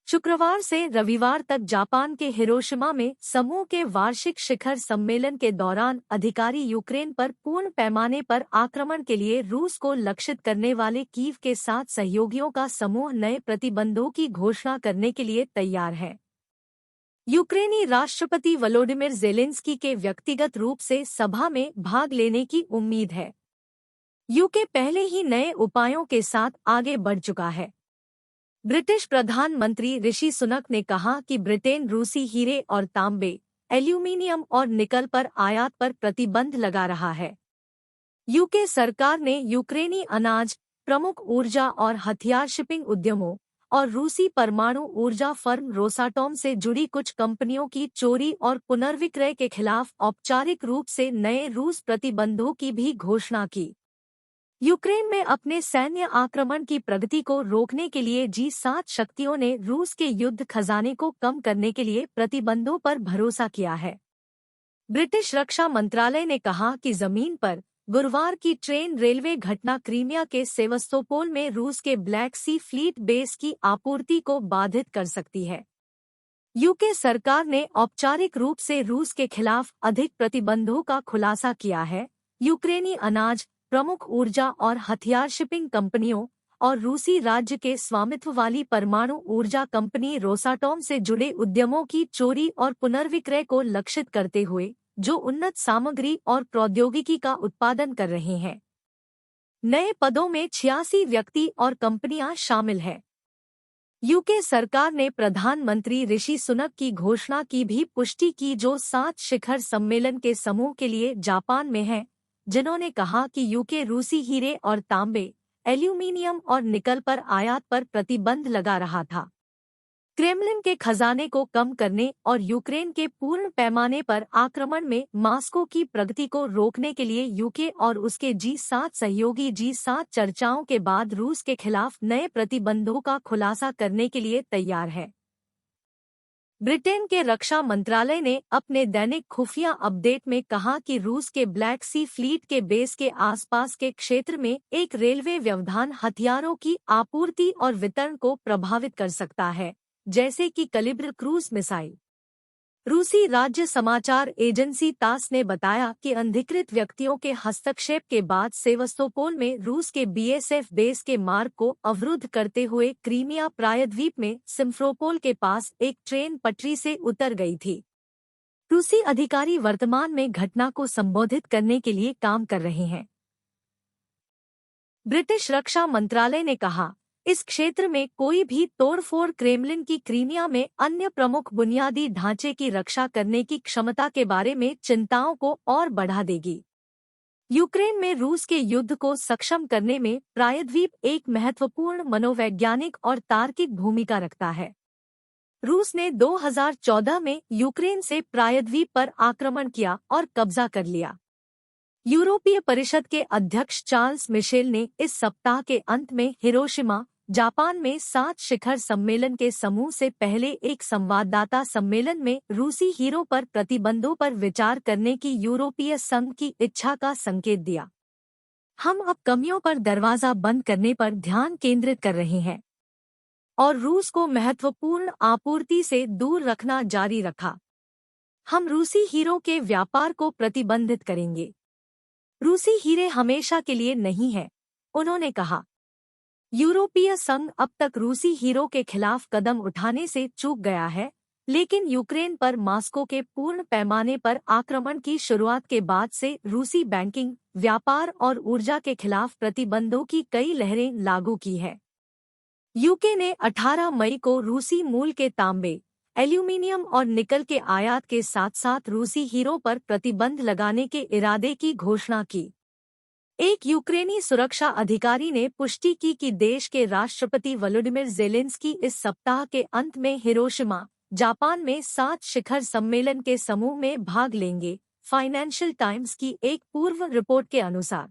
शुक्रवार से रविवार तक जापान के हिरोशिमा में समूह के वार्षिक शिखर सम्मेलन के दौरान अधिकारी यूक्रेन पर पूर्ण पैमाने पर आक्रमण के लिए रूस को लक्षित करने वाले कीव के साथ सहयोगियों का समूह नए प्रतिबंधों की घोषणा करने के लिए तैयार है। यूक्रेनी राष्ट्रपति वोलोडिमिर ज़ेलेंस्की के व्यक्तिगत रूप से सभा में भाग लेने की उम्मीद है। यूके पहले ही नए उपायों के साथ आगे बढ़ चुका है। ब्रिटिश प्रधानमंत्री ऋषि सुनक ने कहा कि ब्रिटेन रूसी हीरे और तांबे, एल्यूमीनियम और निकल पर आयात पर प्रतिबंध लगा रहा है। यूके सरकार ने यूक्रेनी अनाज, प्रमुख ऊर्जा और हथियार शिपिंग उद्यमों और रूसी परमाणु ऊर्जा फर्म रोसाटॉम से जुड़ी कुछ कंपनियों की चोरी और पुनर्विक्रय के खिलाफ औपचारिक रूप से नए रूस प्रतिबंधों की भी घोषणा की। यूक्रेन में अपने सैन्य आक्रमण की प्रगति को रोकने के लिए G7 शक्तियों ने रूस के युद्ध खजाने को कम करने के लिए प्रतिबंधों पर भरोसा किया है। ब्रिटिश रक्षा मंत्रालय ने कहा कि जमीन पर गुरुवार की ट्रेन रेलवे घटना क्रीमिया के सेवस्तोपोल में रूस के ब्लैक सी फ्लीट बेस की आपूर्ति को बाधित कर सकती है। यूके सरकार ने औपचारिक रूप से रूस के खिलाफ अधिक प्रतिबंधों का खुलासा किया है। यूक्रेनी अनाज, प्रमुख ऊर्जा और हथियार शिपिंग कंपनियों और रूसी राज्य के स्वामित्व वाली परमाणु ऊर्जा कंपनी रोसाटॉम से जुड़े उद्यमों की चोरी और पुनर्विक्रय को लक्षित करते हुए, जो उन्नत सामग्री और प्रौद्योगिकी का उत्पादन कर रहे हैं। नए पदों में 86 व्यक्ति और कंपनियां शामिल हैं। यूके सरकार ने प्रधानमंत्री ऋषि सुनक की घोषणा की भी पुष्टि की, जो 7 शिखर सम्मेलन के समूह के लिए जापान में हैं, जिन्होंने कहा कि यूके रूसी हीरे और तांबे, एल्यूमीनियम और निकल पर आयात पर प्रतिबंध लगा रहा था। क्रेमलिन के खजाने को कम करने और यूक्रेन के पूर्ण पैमाने पर आक्रमण में मास्को की प्रगति को रोकने के लिए यूके और उसके G7 सहयोगी G7 चर्चाओं के बाद रूस के खिलाफ नए प्रतिबंधों का खुलासा करने के लिए तैयार है। ब्रिटेन के रक्षा मंत्रालय ने अपने दैनिक खुफिया अपडेट में कहा कि रूस के ब्लैक सी फ्लीट के बेस के आसपास के क्षेत्र में एक रेलवे व्यवधान हथियारों की आपूर्ति और वितरण को प्रभावित कर सकता है, जैसे कि कैलिब्र क्रूज मिसाइल। रूसी राज्य समाचार एजेंसी तास ने बताया कि अनधिकृत व्यक्तियों के हस्तक्षेप के बाद सेवस्तोपोल में रूस के बीएसएफ बेस के मार्ग को अवरुद्ध करते हुए क्रीमिया प्रायद्वीप में सिम्फरोपोल के पास एक ट्रेन पटरी से उतर गई थी। रूसी अधिकारी वर्तमान में घटना को संबोधित करने के लिए काम कर रहे हैं। ब्रिटिश रक्षा मंत्रालय ने कहा, इस क्षेत्र में कोई भी तोड़फोड़ क्रेमलिन की क्रीमिया में अन्य प्रमुख बुनियादी ढांचे की रक्षा करने की क्षमता के बारे में चिंताओं को और बढ़ा देगी। यूक्रेन में रूस के युद्ध को सक्षम करने में प्रायद्वीप एक महत्वपूर्ण मनोवैज्ञानिक और तार्किक भूमिका रखता है। रूस ने 2014 में यूक्रेन से प्रायद्वीप पर आक्रमण किया और कब्जा कर लिया। यूरोपीय परिषद के अध्यक्ष चार्ल्स मिशेल ने इस सप्ताह के अंत में हिरोशिमा, जापान में 7 शिखर सम्मेलन के समूह से पहले एक संवाददाता सम्मेलन में रूसी हीरो पर प्रतिबंधों पर विचार करने की यूरोपीय संघ की इच्छा का संकेत दिया। हम अब कमियों पर दरवाजा बंद करने पर ध्यान केंद्रित कर रहे हैं और रूस को महत्वपूर्ण आपूर्ति से दूर रखना जारी रखा। हम रूसी हीरो के व्यापार को प्रतिबंधित करेंगे। रूसी हीरे हमेशा के लिए नहीं है, उन्होंने कहा। यूरोपीय संघ अब तक रूसी हीरो के खिलाफ कदम उठाने से चूक गया है, लेकिन यूक्रेन पर मास्को के पूर्ण पैमाने पर आक्रमण की शुरुआत के बाद से रूसी बैंकिंग, व्यापार और ऊर्जा के खिलाफ प्रतिबंधों की कई लहरें लागू की है। यूके ने 18 मई को रूसी मूल के तांबे, एल्यूमीनियम और निकल के आयात के साथ साथ रूसी हीरो पर प्रतिबंध लगाने के इरादे की घोषणा की। एक यूक्रेनी सुरक्षा अधिकारी ने पुष्टि की कि देश के राष्ट्रपति वोलोडिमिर ज़ेलेंस्की इस सप्ताह के अंत में हिरोशिमा, जापान में 7 शिखर सम्मेलन के समूह में भाग लेंगे। फाइनेंशियल टाइम्स की एक पूर्व रिपोर्ट के अनुसार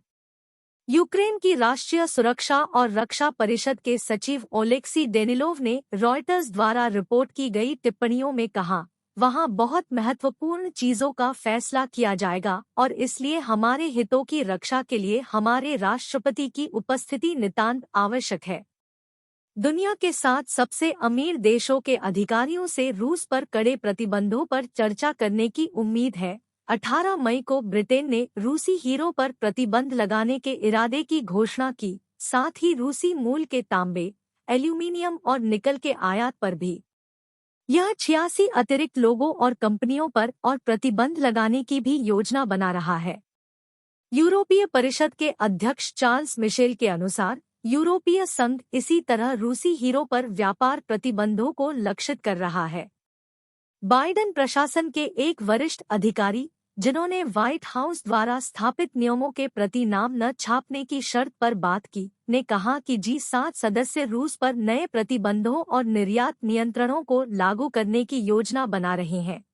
यूक्रेन की राष्ट्रीय सुरक्षा और रक्षा परिषद के सचिव ओलेक्सी डेनिलोव ने रॉयटर्स द्वारा रिपोर्ट की गई टिप्पणियों में कहा, वहां बहुत महत्वपूर्ण चीजों का फैसला किया जाएगा और इसलिए हमारे हितों की रक्षा के लिए हमारे राष्ट्रपति की उपस्थिति नितांत आवश्यक है। दुनिया के 7 सबसे अमीर देशों के अधिकारियों से रूस पर कड़े प्रतिबंधों पर चर्चा करने की उम्मीद है। 18 मई को ब्रिटेन ने रूसी हीरो पर प्रतिबंध लगाने के इरादे की घोषणा की, साथ ही रूसी मूल के तांबे, एल्यूमीनियम और निकल के आयात पर भी। यह 86 अतिरिक्त लोगों और कंपनियों पर और प्रतिबंध लगाने की भी योजना बना रहा है। यूरोपीय परिषद के अध्यक्ष चार्ल्स मिशेल के अनुसार यूरोपीय संघ इसी तरह रूसी हीरो पर व्यापार प्रतिबंधों को लक्षित कर रहा है। बाइडेन प्रशासन के एक वरिष्ठ अधिकारी, जिन्होंने व्हाइट हाउस द्वारा स्थापित नियमों के प्रति नाम न छापने की शर्त पर बात की, ने कहा कि G7 सदस्य रूस पर नए प्रतिबंधों और निर्यात नियंत्रणों को लागू करने की योजना बना रहे हैं।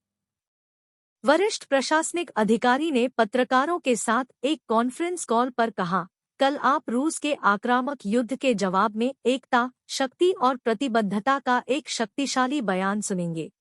वरिष्ठ प्रशासनिक अधिकारी ने पत्रकारों के साथ एक कॉन्फ्रेंस कॉल पर कहा, कल आप रूस के आक्रामक युद्ध के जवाब में एकता, शक्ति और प्रतिबद्धता का एक शक्तिशाली बयान सुनेंगे।